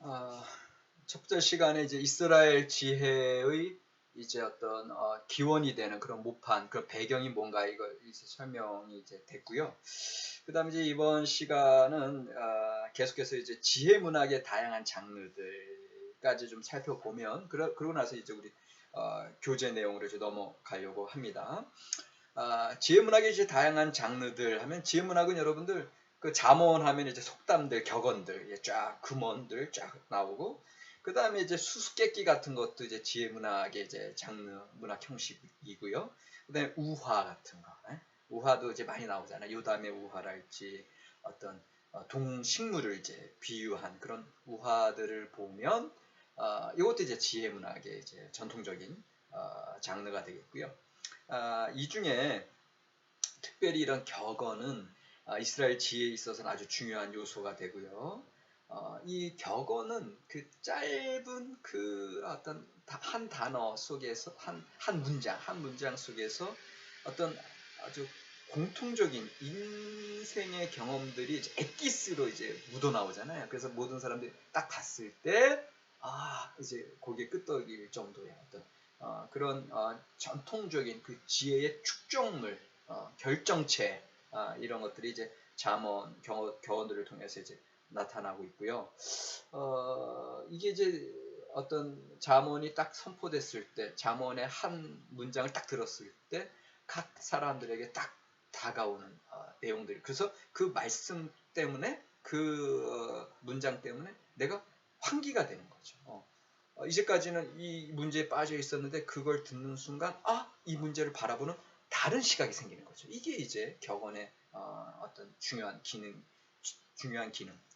어, 첫 번째 시간에 이제 이스라엘 지혜의 이제 어떤 기원이 되는 그런 모판, 그런 배경이 뭔가 이거 이제 설명이 이제 됐고요. 그다음에 이제 이번 시간은 계속해서 이제 지혜 문학의 다양한 장르들까지 좀 살펴보면 그러고 나서 이제 우리 교재 내용으로 이제 넘어가려고 합니다. 지혜 문학의 이제 다양한 장르들 하면 지혜 문학은 여러분들 그 잠언하면 이제 속담들, 격언들, 쫙 금언들 쫙 나오고 그 다음에 이제 수수께끼 같은 것도 이제 지혜 문학의 이제 장르 문학 형식이고요. 그 다음에 우화 같은 거, 우화도 이제 많이 나오잖아요. 요담의 우화랄지 어떤 동식물을 이제 비유한 그런 우화들을 보면 이것도 이제 지혜 문학의 이제 전통적인 장르가 되겠고요. 이 중에 특별히 이런 격언은 이스라엘 지혜에 있어서는 아주 중요한 요소가 되고요. 이 격언은 그 짧은 그 어떤 한 단어 속에서 한 문장 속에서 어떤 아주 공통적인 인생의 경험들이 이제 엑기스로 이제 묻어 나오잖아요. 그래서 모든 사람들이 딱 봤을 때 이제 고개 끄덕일 정도의 어떤 그런 전통적인 그 지혜의 축적물, 결정체 이런 것들이 이제 잠언, 격언들을 통해서 이제 나타나고 있고요. 이게 이제 어떤 잠언이 딱 선포됐을 때, 잠언의 한 문장을 딱 들었을 때, 각 사람들에게 딱 다가오는 내용들. 그래서 그 말씀 때문에, 그 문장 때문에 내가 환기가 되는 거죠. 이제까지는 이 문제에 빠져 있었는데 그걸 듣는 순간 이 문제를 바라보는 다른 시각이 생기는 거죠. 이게 이제 격언의 어떤 중요한 기능,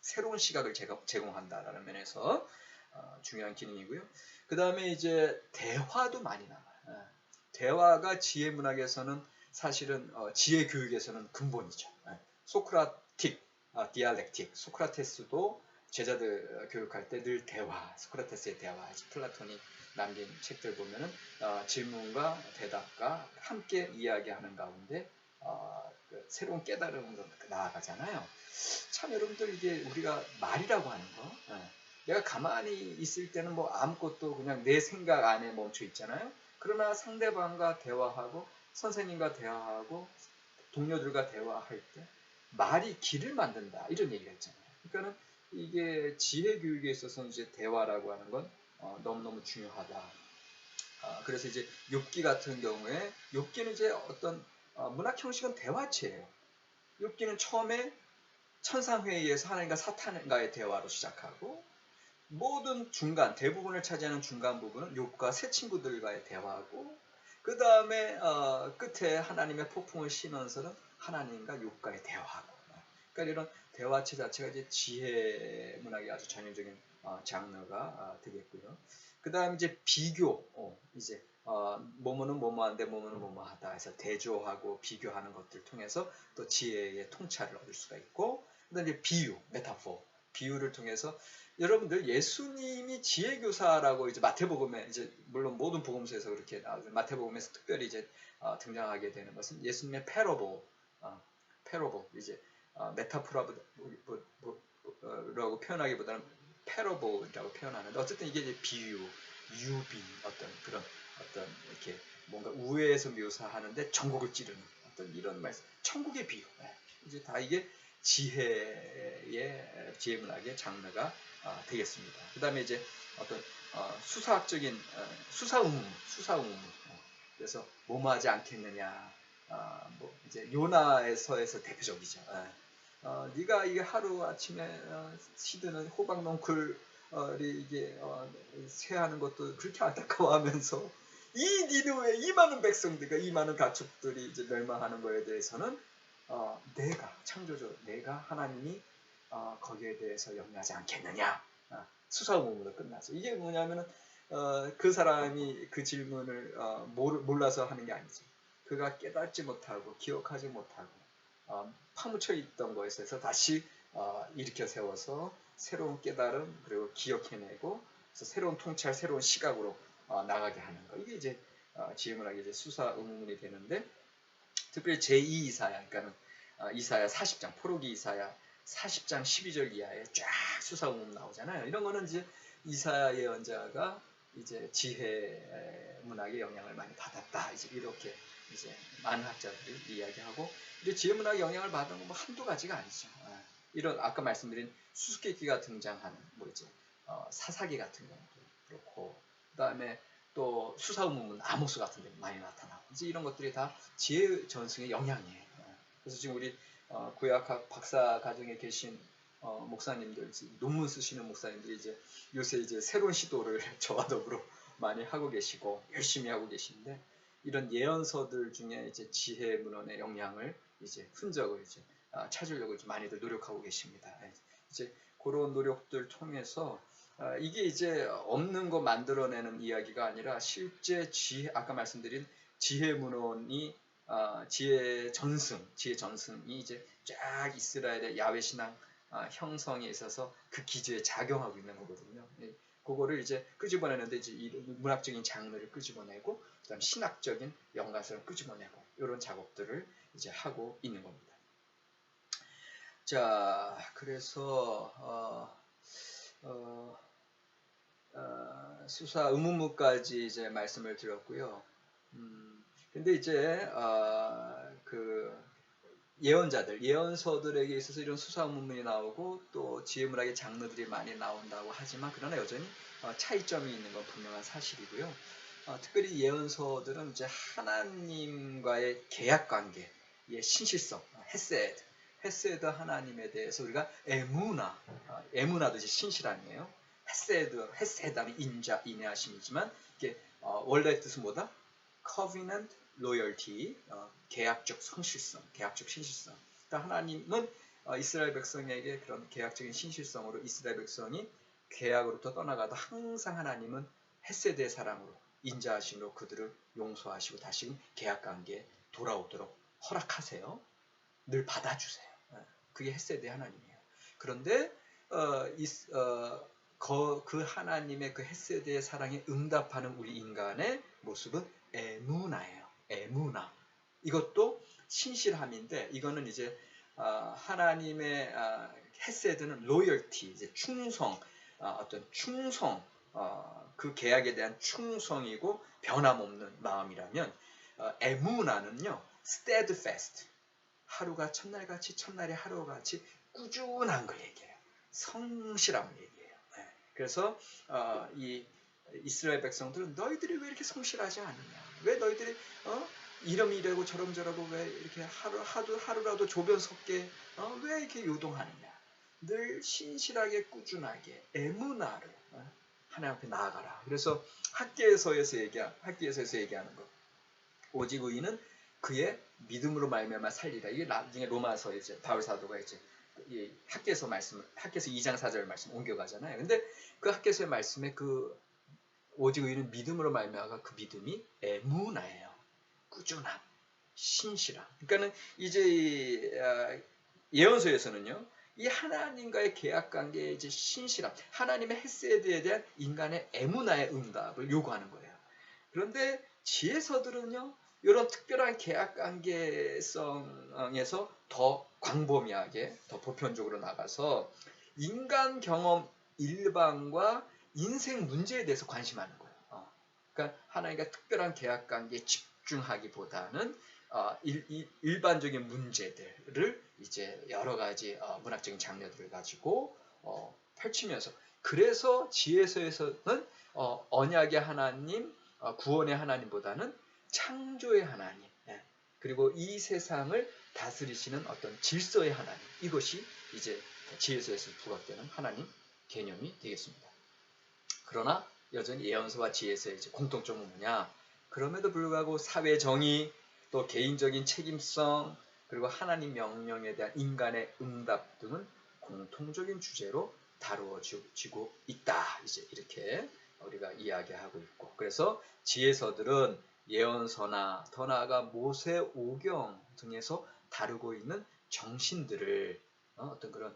새로운 시각을 제공한다라는 면에서 중요한 기능이고요. 그 다음에 이제 대화도 많이 나와요. 대화가 지혜 문학에서는 사실은 지혜 교육에서는 근본이죠. 소크라틱, 디알렉틱, 소크라테스도 제자들 교육할 때 늘 대화, 소크라테스의 대화, 플라톤이 남긴 책들 보면은 질문과 대답과 함께 이야기하는 가운데 그 새로운 깨달음으로 나아가잖아요. 참 여러분들 이게 우리가 말이라고 하는 거, 내가 가만히 있을 때는 뭐 아무것도 그냥 내 생각 안에 멈춰 있잖아요. 그러나 상대방과 대화하고 선생님과 대화하고 동료들과 대화할 때 말이 길을 만든다 이런 얘기가 있잖아요. 그러니까는 이게 지혜 교육에 있어서는 이제 대화라고 하는 건 너무너무 중요하다. 그래서 이제 욥기 같은 경우에 욥기는 이제 어떤 문학 형식은 대화체예요. 욥기는 처음에 천상회의에서 하나님과 사탄과의 대화로 시작하고 모든 중간 대부분을 차지하는 중간 부분은 욥과 새 친구들과의 대화고 그 다음에 끝에 하나님의 폭풍을 쉬면서는 하나님과 욥과의 대화고 그러니까 이런 대화체 자체가 이제 지혜 문학의 아주 전형적인 장르가 되겠고요. 그 다음 이제 비교 이제 뭐뭐는 뭐뭐한데 뭐뭐는 뭐뭐하다 해서 대조하고 비교하는 것들 통해서 또 지혜의 통찰을 얻을 수가 있고 그다음에 비유, 메타포, 비유를 통해서 여러분들 예수님이 지혜교사라고 이제 마태복음에 이제 물론 모든 복음서에서 그렇게 나오죠. 마태복음에서 특별히 이제 등장하게 되는 것은 예수님의 패러블 이제 메타포라고 표현하기보다는 패러블이라고 표현하는데 어쨌든 이게 이제 비유, 유비 어떤 이렇게 뭔가 우회에서 묘사하는데 전곡을 찌르는 어떤 이런 말씀, 천국의 비유. 이제 다 이게 지혜 문학의 장르가 되겠습니다. 그 다음에 이제 어떤 수사학적인 수사의문. 그래서 뭐뭐하지 않겠느냐. 뭐 이제 요나에서에서 대표적이죠. 네가 이게 하루 아침에 시드는 호박 넝쿨이 이게 쇠하는 것도 그렇게 안타까워하면서 이 니느웨 이 많은 백성들과 이 많은 가축들이 이제 멸망하는 거에 대해서는 내가 창조주 내가 하나님이 거기에 대해서 염려하지 않겠느냐 수사의문으로 끝나죠. 이게 뭐냐면은 그 사람이 그 질문을 몰라서 하는 게 아니죠. 그가 깨닫지 못하고 기억하지 못하고 파묻혀 있던 것에서 다시 일으켜 세워서 새로운 깨달음 그리고 기억해내고 그래서 새로운 통찰, 새로운 시각으로 나가게 하는 거. 이게 이제 지혜문학의 이제 수사 의문문이 되는데 특별히 제2 이사야, 그러니까는 이사야 40장, 포로기 이사야 40장 12절 이하에 쫙 수사음음 나오잖아요. 이런 거는 이제 이사야 예언자가 이제 지혜 문학의 영향을 많이 받았다. 이제 이렇게 이제 많은 학자들이 이야기하고, 이제 지혜 문학의 영향을 받은 건 뭐 한두 가지가 아니죠. 이런 아까 말씀드린 수수께끼가 등장하는 뭐 이제 사사기 같은 경우도 그렇고, 그다음에 또 수사음음은 아모스 같은 데 많이 나타나고, 이제 이런 것들이 다 지혜 전승의 영향이에요. 그래서 지금 우리 구약학 박사 과정에 계신 목사님들, 논문 쓰시는 목사님들이 이제 요새 이제 새로운 시도를 저와 더불어 많이 하고 계시고 열심히 하고 계시는데, 이런 예언서들 중에 이제 지혜 문헌의 영향을 이제 흔적을 이제 찾으려고 이제 많이들 노력하고 계십니다. 이제 그런 노력들 통해서 이게 이제 없는 거 만들어내는 이야기가 아니라 실제 지혜, 아까 말씀드린 지혜 문헌이 지혜 전승이 이제 쫙 이스라엘의 야훼 신앙 형성에 있어서 그 기저에 작용하고 있는 거거든요. 그거를 이제 끄집어내는데 이제 이 문학적인 장르를 끄집어내고, 그다음 신학적인 연관성을 끄집어내고, 이런 작업들을 이제 하고 있는 겁니다. 자, 그래서 수사 의문문까지 이제 말씀을 드렸고요. 근데 이제 그 예언자들, 예언서들에게 있어서 이런 수사 의문문이 나오고 또 지혜문학의 장르들이 많이 나온다고 하지만, 그러나 여전히 차이점이 있는 건 분명한 사실이고요. 특별히 예언서들은 이제 하나님과의 계약 관계의 신실성, 헤세드 하나님에 대해서 우리가 에무나도 이제 신실함이에요. 헤세드는 인내하심이지만, 이게 원래 뜻은 뭐다? covenant loyalty, 계약적 성실성, 계약적 신실성. 그러니까 하나님은 이스라엘 백성에게 그런 계약적인 신실성으로, 이스라엘 백성이 계약으로부터 떠나가도 항상 하나님은 헤세드의 사랑으로, 인자하심으로 그들을 용서하시고 다시 계약관계에 돌아오도록 허락하세요. 늘 받아주세요. 그게 헤세드의 하나님이에요. 그런데 그 하나님의 그 헤세드의 사랑에 응답하는 우리 인간의 모습은 에무나예요. 에무나. 이것도 신실함인데, 이거는 이제 하나님의 헤세드는 로열티, 이제 충성, 어떤 충성, 그 계약에 대한 충성이고 변함없는 마음이라면, 에무나는요, steadfast, 하루가 첫날같이, 첫날이 하루같이 꾸준한 걸 얘기해요. 성실함을 얘기해요. 그래서 이 이스라엘 백성들은 너희들이 왜 이렇게 성실하지 않느냐? 왜 너희들이 이러면 이러고 저러면 저러고 왜 이렇게 하루라도 조변 섞게 왜 이렇게 요동하느냐? 늘 신실하게 꾸준하게 에무나로 하나님 앞에 나아가라. 그래서 학개서에서 얘기하는 것. 오직 의인은 그의 믿음으로 말미암아 살리라. 이게 나중에 로마서 이제 바울 사도가 이제 학개서 2장 4절 말씀 옮겨가잖아요. 근데 그 학개서의 말씀에 그 오직 의인은 믿음으로 말미암아, 그 믿음이 에무나예요. 꾸준함, 신실함. 그러니까는 이제 예언서에서는요, 이 하나님과의 계약 관계의 이제 신실함, 하나님의 헤세드에 대한 인간의 에무나의 응답을 요구하는 거예요. 그런데 지혜서들은요, 이런 특별한 계약 관계성에서 더 광범위하게, 더 보편적으로 나가서 인간 경험 일방과 인생 문제에 대해서 관심하는 거예요. 그러니까 하나님과 특별한 계약 관계에 집중하기보다는 일반적인 문제들을 이제 여러 가지 문학적인 장르들을 가지고 펼치면서, 그래서 지혜서에서는 언약의 하나님, 구원의 하나님보다는 창조의 하나님, 그리고 이 세상을 다스리시는 어떤 질서의 하나님, 이것이 이제 지혜서에서 부각되는 하나님 개념이 되겠습니다. 그러나 여전히 예언서와 지혜서의 이제 공통점은 뭐냐? 그럼에도 불구하고 사회 정의, 또 개인적인 책임성, 그리고 하나님 명령에 대한 인간의 응답 등은 공통적인 주제로 다루어지고 있다. 이제 이렇게 우리가 이야기하고 있고, 그래서 지혜서들은 예언서나 더 나아가 모세오경 등에서 다루고 있는 정신들을 어떤 그런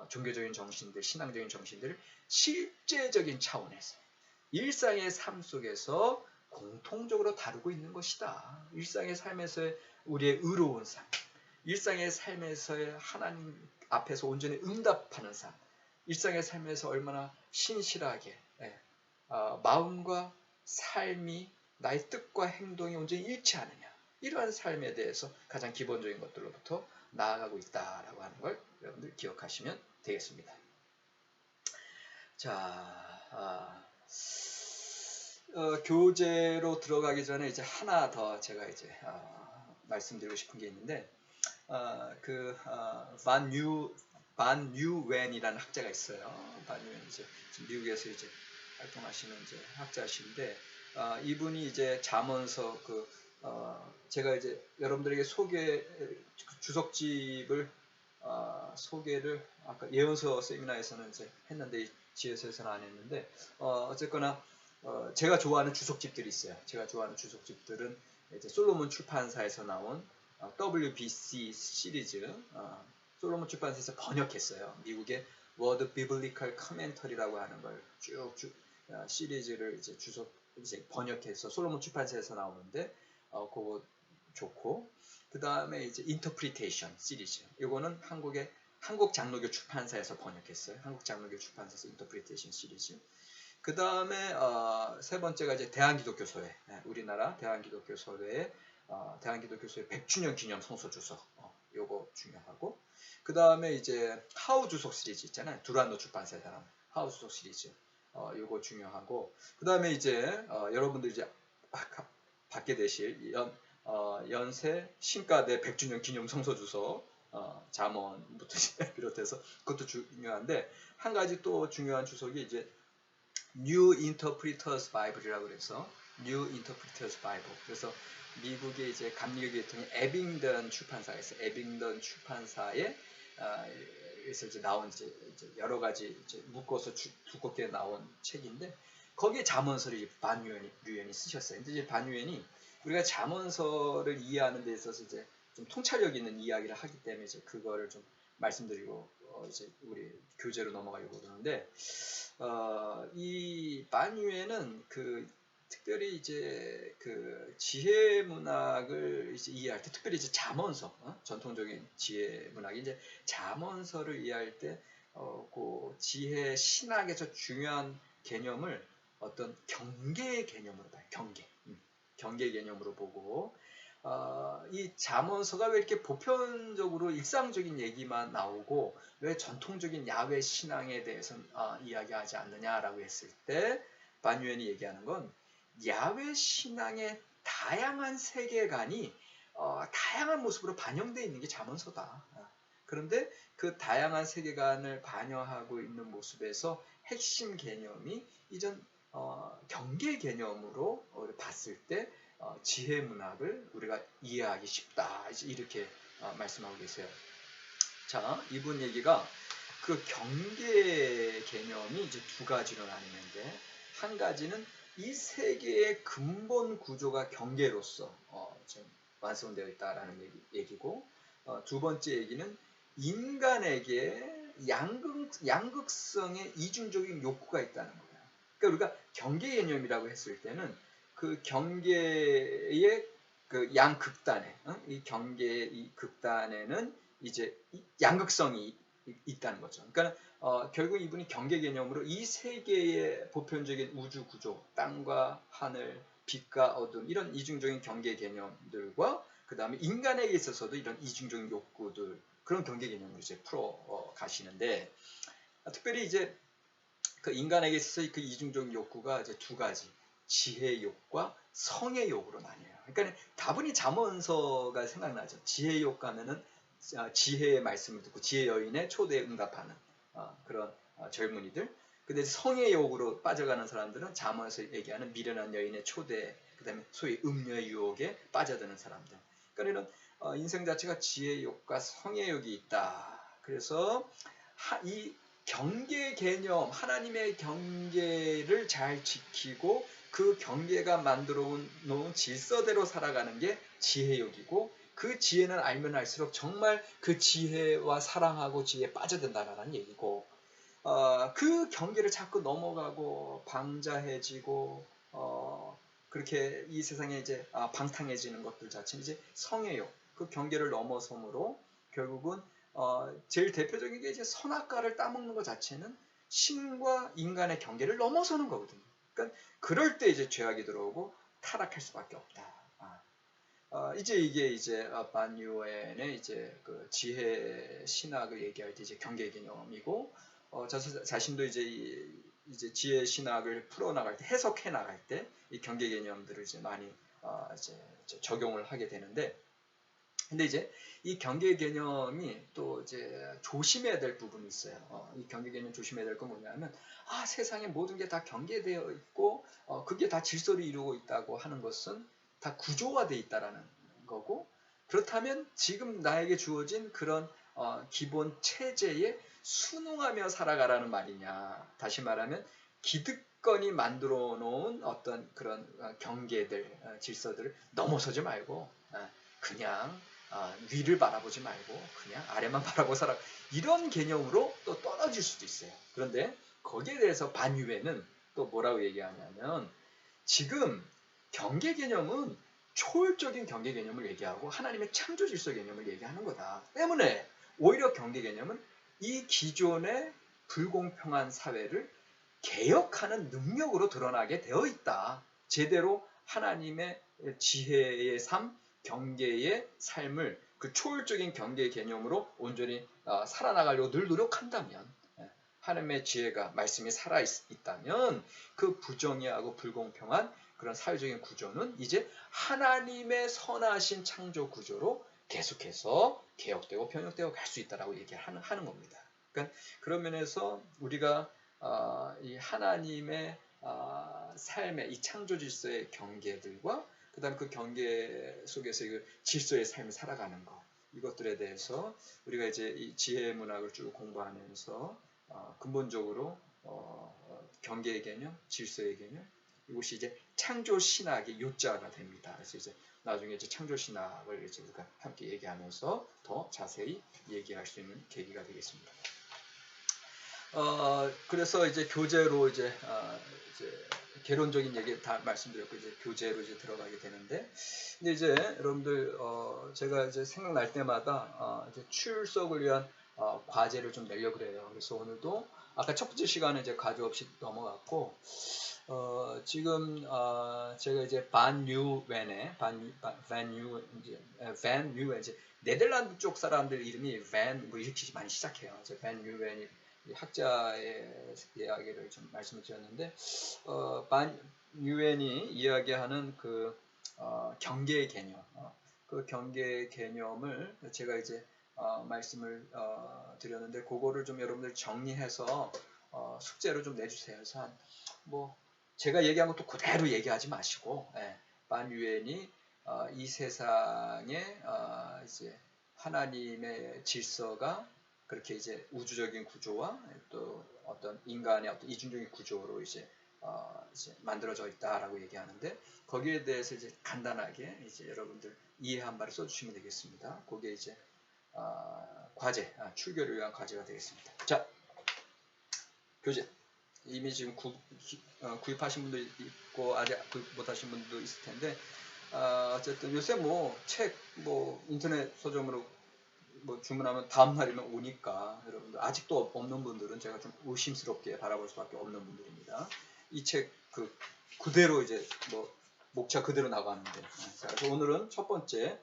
종교적인 정신들, 신앙적인 정신들을 실제적인 차원에서 일상의 삶 속에서 공통적으로 다루고 있는 것이다. 일상의 삶에서의 우리의 의로운 삶, 일상의 삶에서의 하나님 앞에서 온전히 응답하는 삶, 일상의 삶에서 얼마나 신실하게 마음과 삶이 나의 뜻과 행동이 온전히 일치하느냐, 이러한 삶에 대해서 가장 기본적인 것들로부터 나아가고 있다라고 하는 걸 여러분들 기억하시면 되겠습니다. 자, 교재로 들어가기 전에 이제 하나 더 제가 이제 말씀드리고 싶은 게 있는데, 반 뉴웬이라는 학자가 있어요. 반 뉴웬 이제 미국에서 이제 활동하시는 이제 학자신데, 이분이 이제 잠언서 제가 이제 여러분들에게 주석집을 소개를 아까 예언서 세미나에서는 이제 했는데 이 지혜서에서는 안 했는데, 어쨌거나 제가 좋아하는 주석집들이 있어요. 제가 좋아하는 주석집들은 이제 솔로몬 출판사에서 나온 WBC 시리즈, 솔로몬 출판사에서 번역했어요. 미국의 워드 비블리컬 커멘터리라고 하는 걸 쭉쭉 시리즈를 이제 번역해서 솔로몬 출판사에서 나오는데, 그거 좋고, 그 다음에 이제 인터프리테이션 시리즈, 이거는 한국 장로교 출판사에서 번역했어요. 한국 장로교 출판사에서 인터프리테이션 시리즈. 그 다음에 세 번째가 이제 대한기독교소회, 우리나라 대한기독교소회 100주년 기념 성서 주석, 요거 중요하고, 그 다음에 이제 하우 주석 시리즈 있잖아요. 두란노 출판사에서 나온 하우 주석 시리즈, 요거 중요하고, 그 다음에 이제 여러분들 이제 받게 되실 연세 신가대 100주년 기념 성서 주석, 잠언부터 비롯해서 그것도 중요한데, 한 가지 또 중요한 주석이 이제 New Interpreter's Bible이라고 그래서 New Interpreter's Bible. 그래서 미국의 이제 감리교 계통의 에빙던 출판사가 있어요. 에빙던 출판사에 에서 이제 나온 이제 여러 가지 이제 묶어서 두껍게 나온 책인데, 거기에 잠언서를 반 유엔이 쓰셨어요. 근데 이제 반 유엔이 우리가 잠언서를 이해하는 데 있어서 이제 좀 통찰력 있는 이야기를 하기 때문에 이제 그거를 좀 말씀드리고 이제 우리 교재로 넘어가려고 그러는데, 이 반유에는 특별히 이제 지혜 문학을 이제 이해할 때, 특별히 이제 잠언서, 전통적인 지혜 문학이 이제 잠언서를 이해할 때, 그 지혜 신학에서 중요한 개념을 어떤 경계의 개념으로 봐요. 경계 개념으로 보고, 이 잠언서가 왜 이렇게 보편적으로 일상적인 얘기만 나오고 왜 전통적인 야훼 신앙에 대해서는 이야기하지 않느냐라고 했을 때, 반유엔이 얘기하는 건 야훼 신앙의 다양한 세계관이 다양한 모습으로 반영되어 있는 게 잠언서다. 그런데 그 다양한 세계관을 반영하고 있는 모습에서 핵심 개념이 이전 경계 개념으로 봤을 때 지혜 문학을 우리가 이해하기 쉽다, 이렇게 말씀하고 계세요. 자, 이분 얘기가 그 경계 개념이 이제 두 가지로 나뉘는데, 한 가지는 이 세계의 근본 구조가 경계로서 지금 완성되어 있다라는 얘기고, 두 번째 얘기는 인간에게 양극성의 이중적인 욕구가 있다는 거예요. 그러니까 우리가 경계 개념이라고 했을 때는 그 경계의 양극단에, 이 경계의 이 극단에는 이제 양극성이 있다는 거죠. 그러니까 결국 이분이 경계 개념으로 이 세계의 보편적인 우주 구조, 땅과 하늘, 빛과 어둠, 이런 이중적인 경계 개념들과 그 다음에 인간에게 있어서도 이런 이중적인 욕구들, 그런 경계 개념으로 이제 풀어 가시는데, 특별히 이제 그 인간에게 있어서 그 이중적인 욕구가 이제 두 가지, 지혜의 욕과 성의 욕으로 나뉘어요. 그러니까 다분히 잠언서가 생각나죠. 지혜의 욕 가면은 지혜의 말씀을 듣고 지혜 여인의 초대에 응답하는 그런 젊은이들. 근데 성의 욕으로 빠져가는 사람들은 잠언에서 얘기하는 미련한 여인의 초대, 그 다음에 소위 음녀의 유혹에 빠져드는 사람들. 그러니까 이런 인생 자체가 지혜의 욕과 성의 욕이 있다. 그래서 이 경계 개념, 하나님의 경계를 잘 지키고 그 경계가 만들어 놓은 질서대로 살아가는 게 지혜욕이고, 그 지혜는 알면 알수록 정말 그 지혜와 사랑하고 지혜에 빠져든다는 얘기고, 그 경계를 자꾸 넘어가고 방자해지고 그렇게 이 세상에 이제 방탕해지는 것들 자체는 이제 성의욕, 그 경계를 넘어섬으로 결국은 제일 대표적인 게 이제 선악과를 따먹는 것 자체는 신과 인간의 경계를 넘어서는 거거든요. 그러니까 그럴 때 이제 죄악이 들어오고 타락할 수밖에 없다. 이제 이게 이제 반유엔의 이제 그 지혜 신학을 얘기할 때 이제 경계 개념이고, 자신도 이제 지혜 신학을 풀어 나갈 때, 해석해 나갈 때 이 경계 개념들을 이제 많이 이제 적용을 하게 되는데, 근데 이제 이 경계 개념이 또 이제 조심해야 될 부분이 있어요. 이 경계 개념 조심해야 될 건 뭐냐면, 세상에 모든 게 다 경계되어 있고, 그게 다 질서를 이루고 있다고 하는 것은 다 구조화되어 있다라는 거고, 그렇다면 지금 나에게 주어진 그런 기본 체제에 순응하며 살아가라는 말이냐. 다시 말하면 기득권이 만들어 놓은 어떤 그런 경계들, 질서들을 넘어서지 말고 그냥 위를 바라보지 말고 그냥 아래만 바라보고 살아. 이런 개념으로 또 떨어질 수도 있어요. 그런데 거기에 대해서 반유회는 또 뭐라고 얘기하냐면, 지금 경계 개념은 초월적인 경계 개념을 얘기하고 하나님의 창조 질서 개념을 얘기하는 거다. 때문에 오히려 경계 개념은 이 기존의 불공평한 사회를 개혁하는 능력으로 드러나게 되어 있다. 제대로 하나님의 지혜의 삶, 경계의 삶을 그 초월적인 경계 개념으로 온전히 살아나가려고 늘 노력한다면, 하나님의 지혜가 말씀이 살아있다면 그 부정의하고 불공평한 그런 사회적인 구조는 이제 하나님의 선하신 창조 구조로 계속해서 개혁되고 변혁되고 갈 수 있다라고 얘기하는 겁니다. 그러니까 그런 면에서 우리가 이 하나님의 삶의 이 창조 질서의 경계들과 그다음 그 경계 속에서 그 질서의 삶을 살아가는 것, 이것들에 대해서 우리가 이제 이 지혜 문학을 쭉 공부하면서 근본적으로 경계의 개념, 질서의 개념, 이것이 이제 창조 신학의 요자가 됩니다. 그래서 이제 나중에 이제 창조 신학을 이제 우리가 함께 얘기하면서 더 자세히 얘기할 수 있는 계기가 되겠습니다. 그래서 이제 교재로 이제 개론적인 얘기 다 말씀드렸고 이제 교재로 이제 들어가게 되는데, 근데 이제 여러분들 제가 이제 생각날 때마다 이제 출석을 위한 과제를 좀 내려고 그래요. 그래서 오늘도 아까 첫 번째 시간에 이제 과제 없이 넘어갔고, 지금 제가 이제 반 뉴웬의 이제 네덜란드 쪽 사람들 이름이 반 뭐 이렇게 많이 시작해요. 이제 반 뉴웬이 학자의 이야기를 좀 말씀을 드렸는데, 반 뉴웬이 이야기하는 그 경계의 개념, 그 경계의 개념을 제가 이제 말씀을 드렸는데, 그거를 좀 여러분들 정리해서 숙제로 좀 내주세요. 그래서 뭐 제가 얘기한 것도 그대로 얘기하지 마시고, 반 유엔이 이 세상에 이제 하나님의 질서가 그렇게 이제 우주적인 구조와 또 어떤 인간의 어떤 이중적인 구조로 이제 만들어져 있다라고 얘기하는데, 거기에 대해서 이제 간단하게 이제 여러분들 이해한 바를 써주시면 되겠습니다. 그게 이제 과제, 출교를 위한 과제가 되겠습니다. 자, 교재. 이미 지금 구입하신 분도 있고 아직 구입 못하신 분도 있을 텐데, 어쨌든 요새 뭐 책 뭐 인터넷 서점으로 뭐 주문하면 다음 날이면 오니까, 여러분들 아직도 없는 분들은 제가 좀 의심스럽게 바라볼 수밖에 없는 분들입니다. 이 책 그대로 이제 뭐 목차 그대로 나가는데, 자, 그래서 오늘은 첫 번째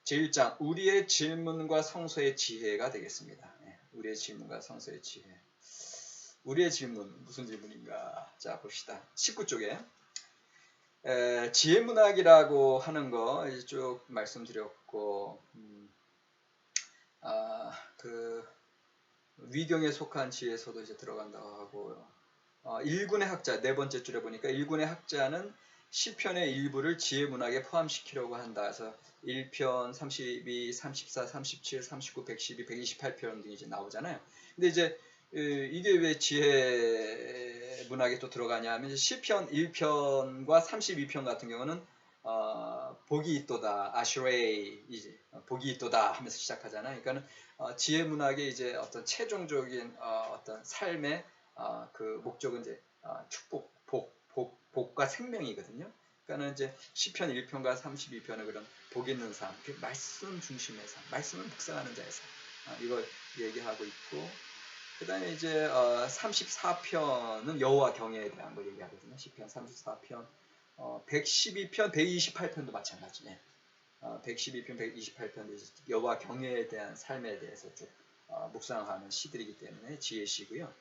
제1장 우리의 질문과 성서의 지혜가 되겠습니다. 우리의 질문과 성서의 지혜. 우리의 질문, 무슨 질문인가? 자, 봅시다. 19쪽에 지혜문학이라고 하는 거 이제 쭉 말씀드렸고, 그 위경에 속한 지혜에서도 이제 들어간다고 하고, 일군의 학자, 네 번째 줄에 보니까 일군의 학자는 시편의 일부를 지혜문학에 포함시키려고 한다. 그래서 1편, 32, 34, 37, 39, 112, 128편 등이 이제 나오잖아요. 근데 이제 이게 왜 지혜 문학에 또 들어가냐 하면, 시편 1편과 32편 같은 경우는 복이 있도다, 아슈레이, 이제 복이 있도다 하면서 시작하잖아요. 그러니까는 지혜 문학의 이제 어떤 최종적인 어떤 삶의 그 목적은 이제 축복, 복과 생명이거든요. 그러니까는 이제 시편 1편과 32편의 그런 복 있는 삶, 말씀 중심의 삶, 말씀을 묵상하는 자의 삶, 이걸 얘기하고 있고, 그 다음에 이제 34편은 여호와 경외에 대한 걸 얘기하거든요. 시편 34편, 112편, 128편도 마찬가지예요. 112편, 128편 여호와 경외에 대한 삶에 대해서 쭉 묵상하는 시들이기 때문에 지혜시고요.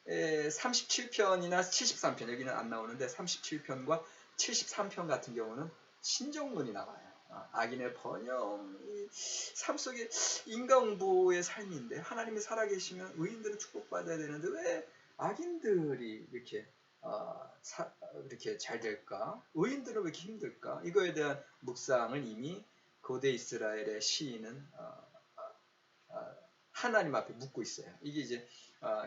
37편이나 73편, 여기는 안 나오는데 37편과 73편 같은 경우는 신정론이 나와요. 악인의 번영이 삶 속에 인간공부의 삶인데, 하나님이 살아계시면 의인들은 축복받아야 되는데 왜 악인들이 이렇게 이렇게 잘 될까? 의인들은 왜 이렇게 힘들까? 이거에 대한 묵상을 이미 고대 이스라엘의 시인은 하나님 앞에 묻고 있어요. 이게 이제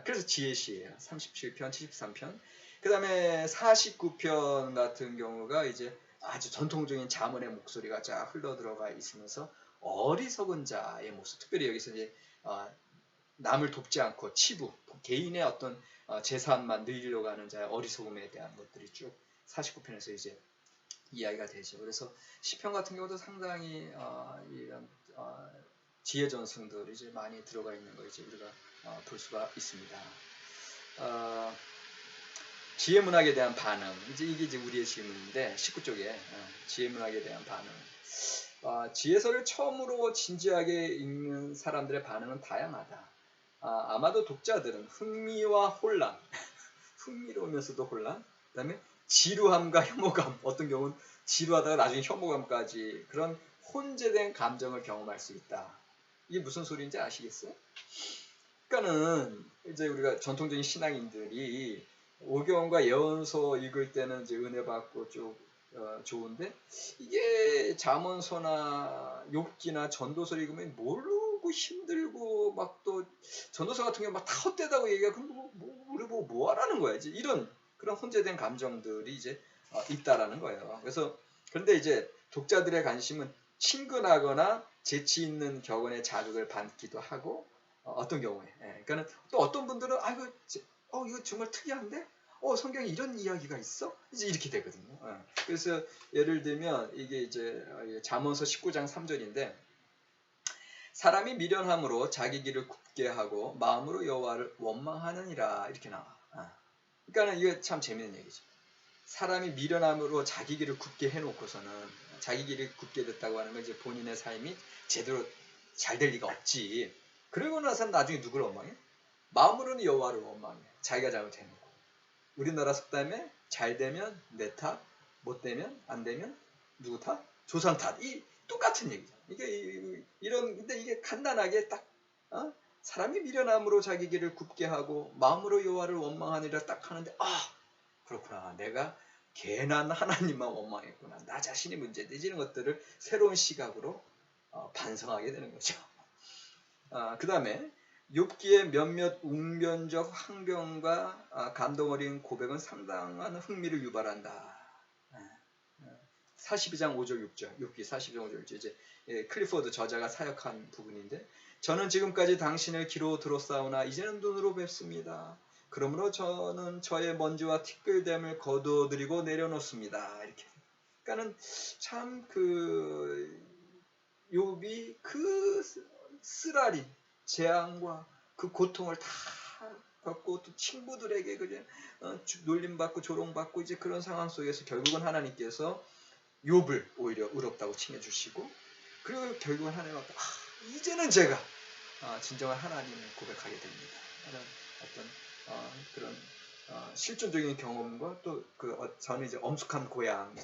그래서 지혜시예요. 37편, 73편. 그 다음에 49편 같은 경우가 이제 아주 전통적인 잠언의 목소리가 쫙 흘러 들어가 있으면서 어리석은 자의 모습, 특별히 여기서 이제 남을 돕지 않고 치부, 개인의 어떤 재산만 늘리려고 하는 자의 어리석음에 대한 것들이 쭉 49편에서 이제 이야기가 되죠. 그래서 시편 같은 경우도 상당히 이런 지혜 전승들이 이제 많이 들어가 있는 걸 이제 우리가 볼 수가 있습니다. 지혜 문학에 대한 반응, 이게 이제 우리의 질문인데 19쪽에 지혜 문학에 대한 반응. 지혜서를 처음으로 진지하게 읽는 사람들의 반응은 다양하다. 아마도 독자들은 흥미와 혼란, 흥미로우면서도 혼란, 그다음에 지루함과 혐오감, 어떤 경우는 지루하다가 나중에 혐오감까지 그런 혼재된 감정을 경험할 수 있다. 이게 무슨 소리인지 아시겠어요? 그러니까는 이제 우리가 전통적인 신앙인들이 오경과 예언서 읽을 때는 이제 은혜 받고 쭉 좋은데, 이게 잠언서나 욥기나 전도서 읽으면 모르고 힘들고 막 또 전도서 같은 경우 막 다 헛되다고 얘기하고 우리 뭐 하라는 거야. 이제 이런 그런 혼재된 감정들이 이제 있다라는 거예요. 그래서 그런데 이제 독자들의 관심은 친근하거나 재치 있는 격언의 자극을 받기도 하고, 어떤 경우에, 그러니까는 또 어떤 분들은 이거 정말 특이한데, 성경에 이런 이야기가 있어? 이제 이렇게 되거든요. 그래서 예를 들면 이게 이제 잠언서 19장 3절인데, 사람이 미련함으로 자기 길을 굽게 하고 마음으로 여호와를 원망하느니라, 이렇게 나와. 그러니까는 이게 참 재밌는 얘기죠. 사람이 미련함으로 자기 길을 굽게 해놓고서는, 자기 길을 굽게 됐다고 하는 건 이제 본인의 삶이 제대로 잘 될 리가 없지. 그러고 나서는 나중에 누구를 원망해? 마음으로는 여호와를 원망해. 자기가 잘못해놓고. 우리나라 속담에 잘 되면 내 탓, 못 되면 안 되면 누구 탓? 조상 탓. 이 똑같은 얘기죠. 근데 이게 간단하게 딱 사람이 미련함으로 자기 길을 굽게 하고 마음으로 여호와를 원망하니라 딱 하는데, 그렇구나, 내가 괜한 하나님만 원망했구나, 나 자신이 문제되지, 이런 것들을 새로운 시각으로 반성하게 되는 거죠. 그 다음에 욥기의 몇몇 웅변적 항변과 감동 어린 고백은 상당한 흥미를 유발한다. 42장 5절 6절, 욥기 42장 5절 6절, 이제 클리포드 저자가 사역한 부분인데, 저는 지금까지 당신을 귀로 들었사오나 이제는 눈으로 뵙습니다. 그러므로 저는 저의 먼지와 티끌됨을 거두어드리고 내려놓습니다. 이렇게. 그러니까는 참 욥이 그 쓰라린 재앙과 그 고통을 다 받고 또 친구들에게 그냥 놀림받고 조롱받고 이제 그런 상황 속에서 결국은 하나님께서 욥을 오히려 의롭다고 칭해주시고, 그리고 결국은 하나님 앞에 이제는 제가 진정한 하나님을 고백하게 됩니다. 어떤 그런 실존적인 경험과 또 저는 이제 엄숙한 고향,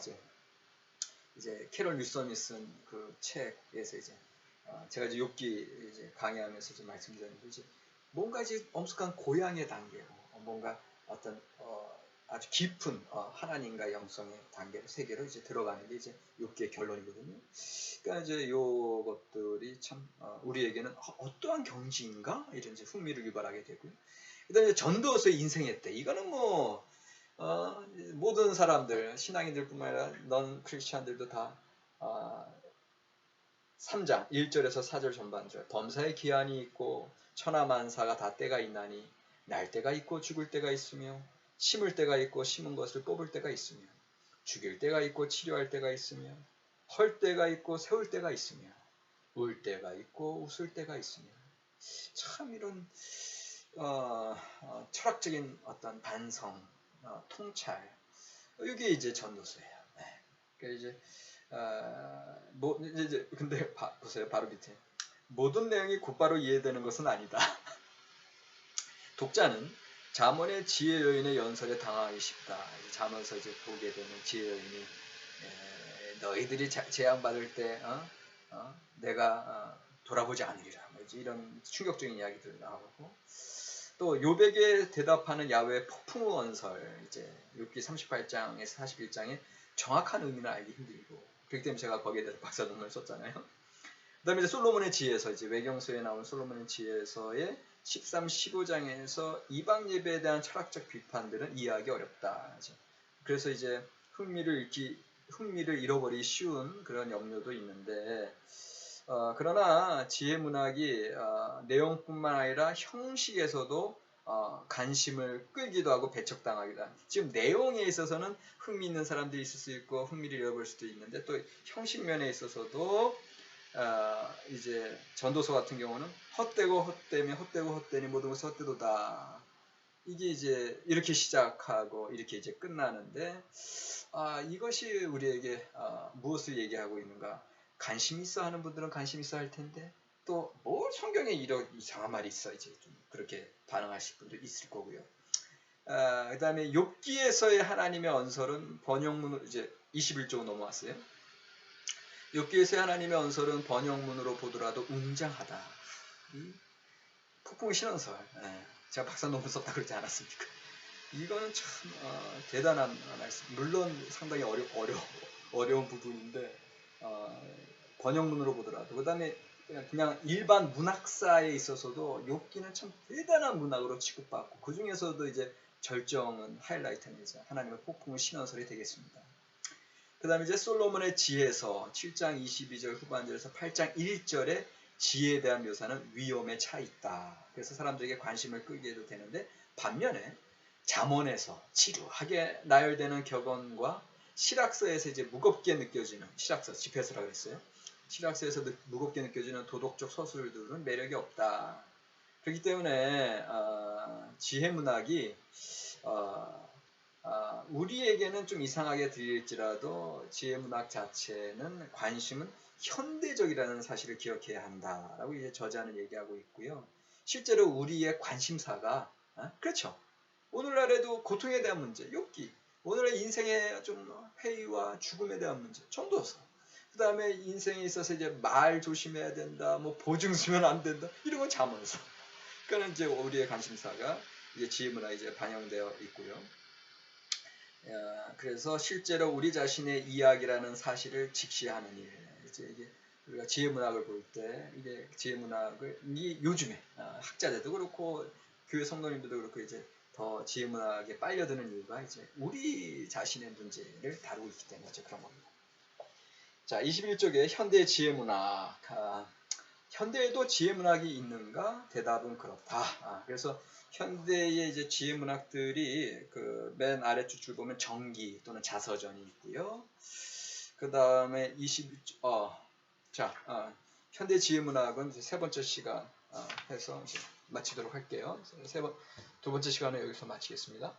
이제 캐롤 뉴섬이 쓴 그 책에서 이제 제가 이제 욥기 이제 강의하면서 좀 말씀드렸는데, 이제 뭔가 이제 엄숙한 고향의 단계로 뭔가 어떤 아주 깊은 하나님과 영성의 단계로 세계로 이제 들어가는 게 이제 욥기의 결론이거든요. 그러니까 이제 요 것들이 참 우리에게는 어떠한 경지인가 이런 이제 흥미를 유발하게 되고요. 그다음에 전도서의 인생의 때, 이거는 뭐 모든 사람들, 신앙인들뿐만 아니라 넌 크리스찬들도 다 3장 1절에서 4절 전반절, 범사의 기한이 있고 천하만사가 다 때가 있나니 날 때가 있고 죽을 때가 있으며 심을 때가 있고 심은 것을 뽑을 때가 있으며 죽일 때가 있고 치료할 때가 있으며 헐 때가 있고 세울 때가 있으며 울 때가 있고 웃을 때가 있으며 참 이런 철학적인 어떤 반성, 통찰, 이게 이제 전도서예요. 네. 그러니까 이제 이제 근데 보세요, 바로 밑에 모든 내용이 곧바로 이해되는 것은 아니다. 독자는 잠언의 지혜 여인의 연설에 당하기 쉽다. 잠언서 이제 보게 되는 지혜 여인이 너희들이 재앙받을 때 내가 돌아보지 않으리라. 이런 충격적인 이야기들 나오고 또 욥에게 대답하는 야훼의 폭풍 언설 이제 욥기 38장에서 41장에 정확한 의미는 알기 힘들고 그렇기 때문에 제가 거기에 대해서 박사 논문을 썼잖아요. 그다음에 이제 솔로몬의 지혜서 이제 외경서에 나온 솔로몬의 지혜서의 13, 15장에서 이방 예배에 대한 철학적 비판들은 이해하기 어렵다. 그래서 이제 흥미를 잃어버리기 쉬운 그런 염려도 있는데 그러나 지혜 문학이 내용뿐만 아니라 형식에서도 관심을 끌기도 하고 배척당하기도 합니다. 지금 내용에 있어서는 흥미있는 사람들이 있을 수 있고 흥미를 잃어버릴 수도 있는데 또 형식 면에 있어서도 이제 전도서 같은 경우는 헛되고 헛되며 헛되고 헛되니 모든 것이 헛되도다. 이게 이제 이렇게 시작하고 이렇게 이제 끝나는데 이것이 우리에게 무엇을 얘기하고 있는가? 관심 있어 하는 분들은 관심 있어 할 텐데 또 뭐 성경에 이런 이상한 말이 있어 이제 좀 그렇게 반응하실 분도 있을 거고요. 그다음에 욥기에서의 하나님의 언설은 번역문으로 이제 21쪽 넘어왔어요. 욥기에서의 하나님의 언설은 번역문으로 보더라도 웅장하다. 폭풍 신언설. 제가 박사 논문 썼다 그러지 않았습니까? 이거는 참 대단한 말씀. 물론 상당히 어려운 부분인데 번역문으로 보더라도 그다음에 그냥 일반 문학사에 있어서도 욥기는 참 대단한 문학으로 취급받고 그 중에서도 이제 절정은 하이라이트는 이제 하나님의 폭풍을 신언설이 되겠습니다. 그 다음에 이제 솔로몬의 지혜서 7장 22절 후반절에서 8장 1절에 지혜에 대한 묘사는 위험에 차 있다. 그래서 사람들에게 관심을 끌게 해도 되는데 반면에 잠언에서 지루하게 나열되는 격언과 실학서에서 이제 무겁게 느껴지는 실학서, 집회서라고 했어요. 실학서에서 무겁게 느껴지는 도덕적 서술들은 매력이 없다. 그렇기 때문에 지혜 문학이 우리에게는 좀 이상하게 들릴지라도 지혜문학 자체는 관심은 현대적이라는 사실을 기억해야 한다라고 이제 저자는 얘기하고 있고요. 실제로 우리의 관심사가 그렇죠. 오늘날에도 고통에 대한 문제, 욥기, 오늘의 인생의 좀 회의와 죽음에 대한 문제, 전도서. 그 다음에 인생에 있어서 이제 말 조심해야 된다, 뭐 보증 쓰면 안 된다, 이런 건 잠언서. 그러니까 이제 우리의 관심사가 이제 지혜문학에 이제 반영되어 있고요. 그래서 실제로 우리 자신의 이야기라는 사실을 직시하는 일. 이제 이게 우리가 지혜문학을 볼 때 이게 지혜문학을 요즘에 학자들도 그렇고 교회 성도님들도 그렇고 이제 더 지혜문학에 빨려드는 이유가 이제 우리 자신의 문제를 다루고 있기 때문이죠. 그런 겁니다. 자, 21쪽에 현대 지혜문학. 현대에도 지혜문학이 있는가? 대답은 그렇다. 그래서 현대의 이제 지혜문학들이 그 맨 아래쪽 줄 보면 정기 또는 자서전이 있고요. 그 다음에 현대 지혜문학은 이제 세 번째 시간 해서 이제 마치도록 할게요. 두 번째 시간은 여기서 마치겠습니다.